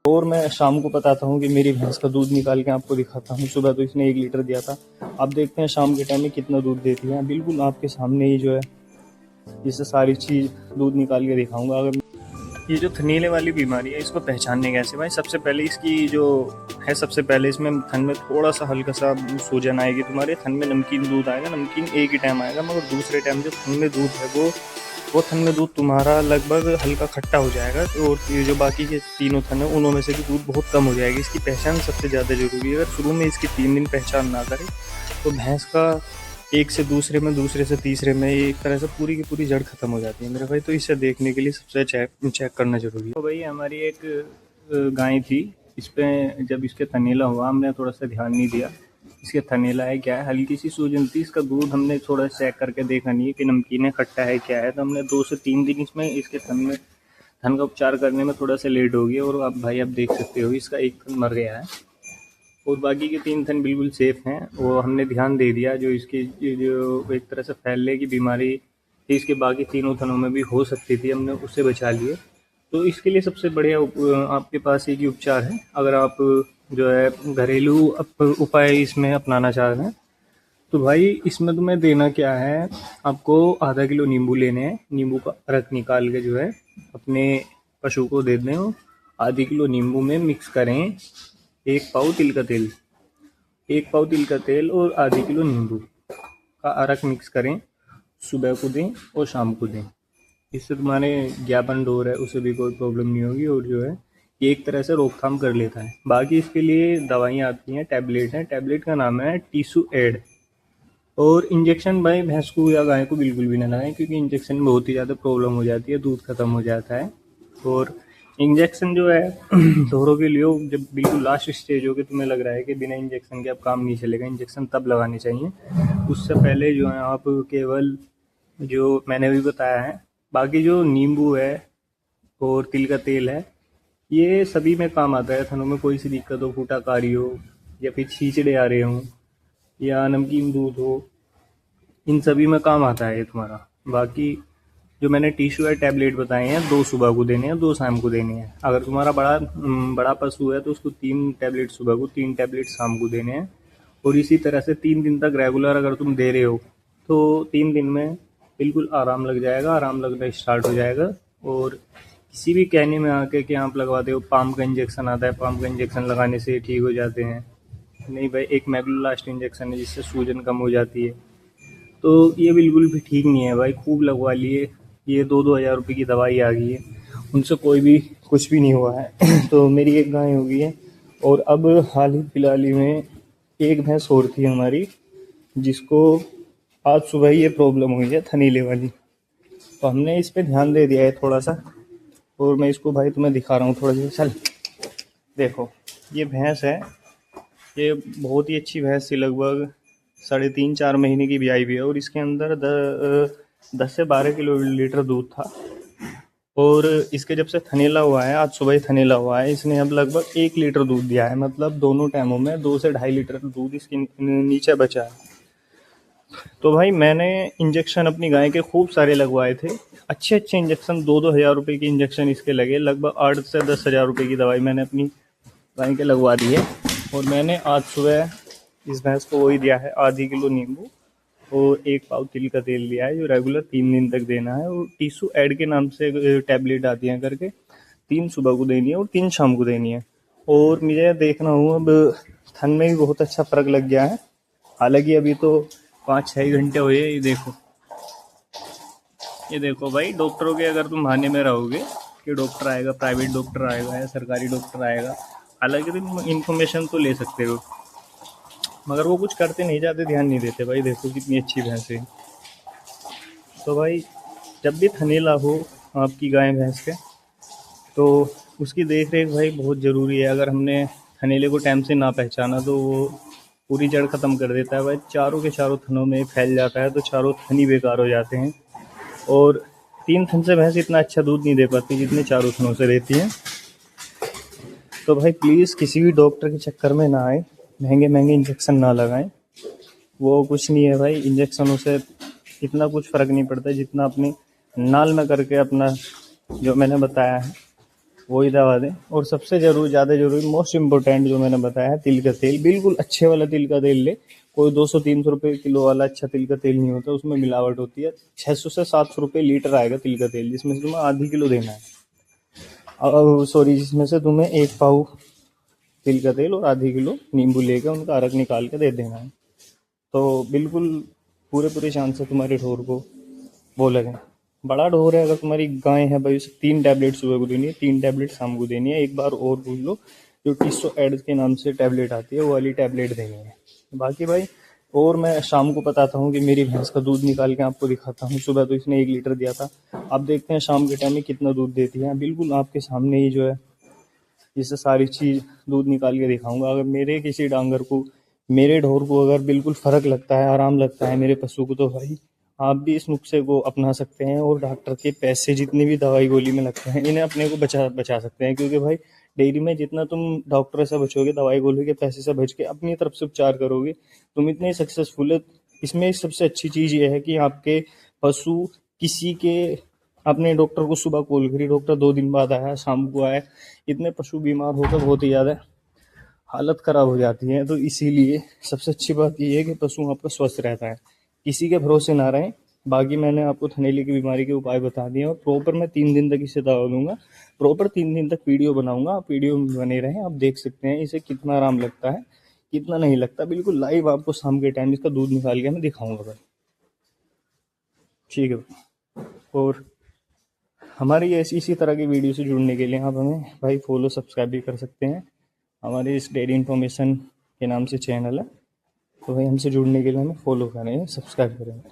और मैं शाम को बताता हूँ कि मेरी भैंस का दूध निकाल के आपको दिखाता हूँ। सुबह तो इसने 1 लीटर दिया था, अब देखते हैं शाम के टाइम में कितना दूध देती है। बिल्कुल आपके सामने ही जो है इससे सारी चीज़ दूध निकाल के दिखाऊंगा। अगर ये जो थनीले वाली बीमारी है इसको पहचानने कैसे भाई, सबसे पहले इसकी जो है, सबसे पहले इसमें थन में थोड़ा सा हल्का सा सूजन आएगी, तुम्हारे थन में नमकीन दूध आएगा। नमकीन एक ही टाइम आएगा, मगर दूसरे टाइम जो थन में दूध है वो थन में दूध तुम्हारा लगभग हल्का खट्टा हो जाएगा। और ये जो बाकी के तीनों थन है उनों में से भी दूध बहुत कम हो जाएगी। इसकी पहचान सबसे ज़्यादा जरूरी है। अगर शुरू में इसकी 3 दिन पहचान ना करे तो भैंस का एक से दूसरे में, दूसरे से तीसरे में एक तरह से पूरी की पूरी जड़ खत्म हो जाती है मेरे भाई। तो इसे देखने के लिए सबसे चेक करना जरूरी है। तो भाई हमारी एक गाय थी, इस पे जब इसके थनेला हुआ हमने थोड़ा सा ध्यान नहीं दिया। इसके थनेला है क्या है, हल्की सी सूजन थी। इसका दूध हमने थोड़ा चेक करके देखा नहीं है कि नमकीन है खट्टा है क्या है, तो हमने 2 से 3 दिन इसमें इसके थन का उपचार करने में थोड़ा सा लेट हो गया। और अब भाई आप देख सकते हो इसका एक थन मर गया है और बाकी के 3 थन बिल्कुल सेफ हैं। वो हमने ध्यान दे दिया, जो इसकी जो एक तरह से फैलने की बीमारी थी इसके बाकी तीनों थनों में भी हो सकती थी, हमने उससे बचा लिए। तो इसके लिए सबसे बढ़िया आपके पास एक ही उपचार है। अगर आप जो है घरेलू उपाय इसमें अपनाना चाह रहे हैं तो भाई इसमें तुम्हें देना क्या है, आपको आधा किलो नींबू लेने हैं। नींबू का रस निकाल के जो है अपने पशु को दे दें। आधी किलो नींबू में मिक्स करें 1 पाव तिल का तेल, 1 पाव तिल का तेल और आधी किलो नींबू का अरक मिक्स करें। सुबह को दें और शाम को दें। इससे तुम्हारे ज्ञापन डोर है उसे भी कोई प्रॉब्लम नहीं होगी और जो है ये एक तरह से रोकथाम कर लेता है। बाकी इसके लिए दवाइयाँ आती हैं, टैबलेट हैं। टैबलेट का नाम है टीसू एड। और इंजेक्शन भाई भैंस को या गाय को बिल्कुल भी ना लगाएं, क्योंकि इंजेक्शन में बहुत ही ज़्यादा प्रॉब्लम हो जाती है, दूध खत्म हो जाता है। और इंजेक्शन जो है ढोरों के लिए जब बिल्कुल लास्ट स्टेज हो के तुम्हें लग रहा है कि बिना इंजेक्शन के अब काम नहीं चलेगा, इंजेक्शन तब लगाने चाहिए। उससे पहले जो है आप केवल जो मैंने भी बताया है, बाकी जो नींबू है और तिल का तेल है ये सभी में काम आता है। थनों में कोई सी दिक्कत हो, फूटाकारी हो या फिर छींचड़े आ रहे हों या नमकीन दूध हो, इन सभी में काम आता है ये तुम्हारा। बाकी जो मैंने टिश्यू है टैबलेट बताए हैं, 2 सुबह को देने हैं, 2 शाम को देने हैं। अगर तुम्हारा बड़ा पशु है तो उसको 3 टैबलेट सुबह को, 3 टैबलेट शाम को देने हैं। और इसी तरह से 3 दिन तक रेगुलर अगर तुम दे रहे हो तो 3 दिन में बिल्कुल आराम लग जाएगा, आराम लगना स्टार्ट हो जाएगा। और किसी भी कहने में आके कि आप लगवाते हो, पाम का इंजेक्शन आता है, पाम का इंजेक्शन लगाने से ठीक हो जाते हैं, नहीं भाई, एक मैग्लोलास्ट इंजेक्शन है जिससे सूजन कम हो जाती है। तो ये बिल्कुल भी ठीक नहीं है भाई, खूब लगवा लिए। ये 2-2 हज़ार रुपये की दवाई आ गई है, उनसे कोई भी कुछ भी नहीं हुआ है। तो मेरी एक गाय हो गई है और अब हाल ही फिलहाल ही में एक भैंस और थी हमारी जिसको आज सुबह ही ये प्रॉब्लम हुई है थनीले वाली। तो हमने इस पे ध्यान दे दिया है थोड़ा सा। और मैं इसको भाई तुम्हें दिखा रहा हूँ थोड़ा सा, चल देखो। ये भैंस है, ये बहुत ही अच्छी भैंस थी, लगभग 3.5-4 महीने की ब्याई भी है। और इसके अंदर 10 से 12 किलो लीटर दूध था। और इसके जब से थनेला हुआ है, आज सुबह ही थनेला हुआ है, इसने अब लगभग 1 लीटर दूध दिया है। मतलब दोनों टाइमों में 2 से 2.5 लीटर दूध इसके नीचे बचा है। तो भाई मैंने इंजेक्शन अपनी गाय के खूब सारे लगवाए थे, अच्छे अच्छे इंजेक्शन, 2-2 हज़ार रुपये की इंजेक्शन इसके लगे। लगभग 8 से 10 हज़ार रुपये की दवाई मैंने अपनी गाय के लगवा दी है। और मैंने आज सुबह इस भैंस को वही दिया है, आधी किलो नींबू और 1 पाव तिल का तेल दिया है, जो रेगुलर 3 दिन तक देना है। और टीसू एड के नाम से टैबलेट आती हैं करके, 3 सुबह को देनी है और 3 शाम को देनी है। और मुझे देखना हूँ अब थन में भी बहुत अच्छा फ़र्क लग गया है। हालांकि अभी तो 5-6 घंटे हुए। ये देखो भाई, डॉक्टरों के अगर तुम बहाने में रहोगे कि डॉक्टर आएगा, प्राइवेट डॉक्टर आएगा या सरकारी डॉक्टर आएगा, हालांकि तुम इन्फॉर्मेशन तो ले सकते हो, मगर वो कुछ करते नहीं जाते, ध्यान नहीं देते। भाई देखो कितनी अच्छी भैंस है। तो भाई जब भी थनेला हो आपकी गाय भैंस के, तो उसकी देख रेख भाई बहुत ज़रूरी है। अगर हमने थनेले को टाइम से ना पहचाना तो वो पूरी जड़ ख़त्म कर देता है भाई, चारों के चारों थनों में फैल जाता है, तो चारों थन ही बेकार हो जाते हैं। और 3 थन से भैंस इतना अच्छा दूध नहीं दे पाती जितने चारों थनों से देती है। तो भाई प्लीज़ किसी भी डॉक्टर के चक्कर में ना आए, महंगे महंगे इंजेक्शन ना लगाएं। वो कुछ नहीं है भाई, इंजेक्शनों से इतना कुछ फ़र्क नहीं पड़ता जितना अपनी नाल में करके अपना जो मैंने बताया है वही दवा दें। और सबसे ज़्यादा जरूरी मोस्ट इम्पोर्टेंट जो मैंने बताया है, तिल का तेल, बिल्कुल अच्छे वाला तिल का तेल ले। कोई 200-300 रुपये किलो वाला अच्छा तिल का तेल नहीं होता, उसमें मिलावट होती है। 600 से 700 रुपये लीटर आएगा तिल का तेल, जिसमें से तुम्हें आधी किलो देना है। सॉरी, जिसमें से तुम्हें 1 पाव तिल का तेल और आधी किलो नींबू लेकर उनका अरक निकाल के दे देना है। तो बिल्कुल पूरे चांस से तुम्हारे ढोर को वो लगे। बड़ा ढोर है, अगर तुम्हारी गाय है भाई, उसे 3 टैबलेट सुबह को देनी है, 3 टैबलेट शाम को देनी है। एक बार और पूछ लो, जो टिस्सो एड्स के नाम से टैबलेट आती है, वो वाली टैबलेट देनी है। बाकी भाई, और मैं शाम को बताता हूँ कि मेरी भैंस का दूध निकाल के आपको दिखाता हूँ। सुबह तो इसने 1 लीटर दिया था, आप देखते हैं शाम के टाइम में कितना दूध देती है। बिल्कुल आपके सामने ही जो है, इससे सारी चीज़ दूध निकाल के दिखाऊंगा। अगर मेरे किसी डांगर को, मेरे ढोर को अगर बिल्कुल फ़र्क लगता है, आराम लगता है मेरे पशु को, तो भाई आप भी इस नुस्खे को अपना सकते हैं। और डॉक्टर के पैसे जितने भी दवाई गोली में लगते हैं, इन्हें अपने को बचा सकते हैं। क्योंकि भाई डेयरी में जितना तुम डॉक्टर से बचोगे, दवाई गोली के पैसे से बच के अपनी तरफ से उपचार करोगे, तुम इतने सक्सेसफुल है। इसमें सबसे अच्छी चीज़ ये है कि आपके पशु किसी के, अपने डॉक्टर को सुबह कॉल करी, डॉक्टर 2 दिन बाद आया, शाम को आया। इतने पशु बीमार होकर बहुत ही ज़्यादा हालत ख़राब हो जाती है। तो इसीलिए सबसे अच्छी बात ये है कि पशु आपका स्वस्थ रहता है, किसी के भरोसे ना रहें। बाकी मैंने आपको थनैली की बीमारी के उपाय बता दिए, और प्रॉपर मैं 3 दिन तक इसे दवा दूंगा। प्रॉपर 3 दिन तक वीडियो बनाऊंगा, आप वीडियो में बने रहें। आप देख सकते हैं इसे कितना आराम लगता है, कितना नहीं लगता। बिल्कुल लाइव आपको शाम के टाइम इसका दूध निकाल के मैं दिखाऊंगा भाई। ठीक है। और हमारी ऐसी इसी तरह की वीडियो से जुड़ने के लिए आप हमें भाई फॉलो सब्सक्राइब भी कर सकते हैं। हमारे इस डेयरी इन्फॉर्मेशन के नाम से चैनल है, तो भाई हमसे जुड़ने के लिए हमें फॉलो करें, सब्सक्राइब करें।